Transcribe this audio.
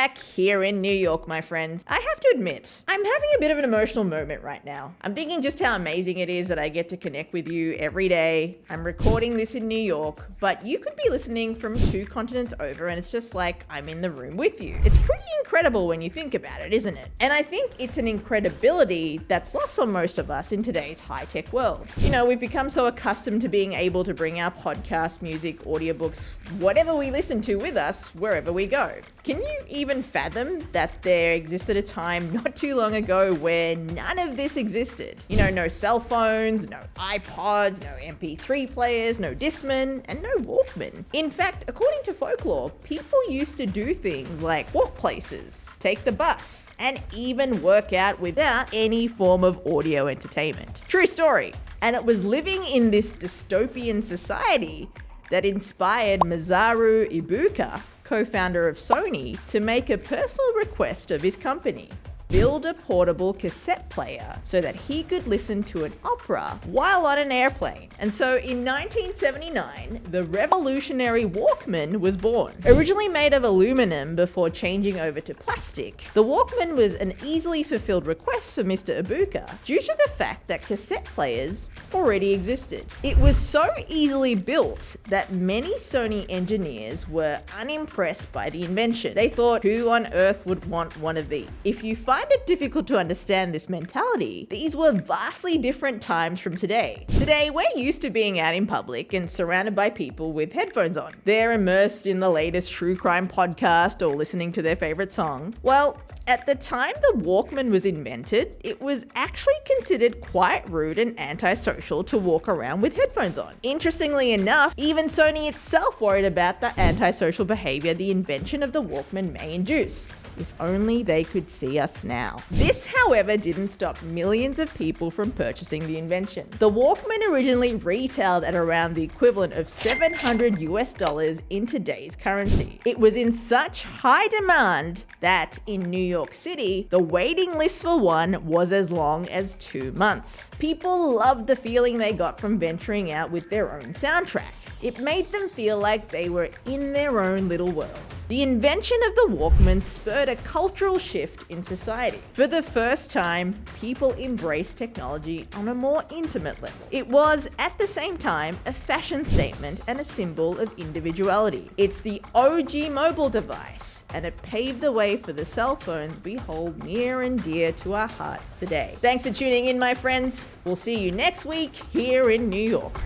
back here in New York, my friends. I have to admit, I'm having a bit of an emotional moment right now. I'm thinking just how amazing it is that I get to connect with you every day. I'm recording this in New York, but you could be listening from 2 continents over and it's just like I'm in the room with you. It's pretty incredible when you think about it, isn't it? And I think it's an incredibility that's lost on most of us in today's high-tech world. You know, we've become so accustomed to being able to bring our podcast, music, audiobooks, whatever we listen to with us wherever we go. Can you even fathom that there existed a time not too long ago where none of this existed? You know, no cell phones, no iPods, no MP3 players, no Discman, and no Walkman. In fact, according to folklore, people used to do things like walk places, take the bus, and even work out without any form of audio entertainment. True story. And it was living in this dystopian society that inspired Masaru Ibuka, co-founder of Sony, to make a personal request of his company: build a portable cassette player so that he could listen to an opera while on an airplane. And so in 1979, the revolutionary Walkman was born. Originally made of aluminum before changing over to plastic, the Walkman was an easily fulfilled request for Mr. Ibuka due to the fact that cassette players already existed. It was so easily built that many Sony engineers were unimpressed by the invention. They thought, who on earth would want one of these? If you find it difficult to understand this mentality, these were vastly different times from today. Today, we're used to being out in public and surrounded by people with headphones on. They're immersed in the latest true crime podcast or listening to their favorite song. Well, at the time the Walkman was invented, it was actually considered quite rude and antisocial to walk around with headphones on. Interestingly enough, even Sony itself worried about the antisocial behavior the invention of the Walkman may induce. If only they could see us now. This, however, didn't stop millions of people from purchasing the invention. The Walkman originally retailed at around the equivalent of $700 in today's currency. It was in such high demand that in New York City, the waiting list for one was as long as 2 months. People loved the feeling they got from venturing out with their own soundtrack. It made them feel like they were in their own little world. The invention of the Walkman spurred a cultural shift in society. For the first time, people embraced technology on a more intimate level. It was, at the same time, a fashion statement and a symbol of individuality. It's the OG mobile device, and it paved the way for the cell phones we hold near and dear to our hearts today. Thanks for tuning in, my friends. We'll see you next week here in New York.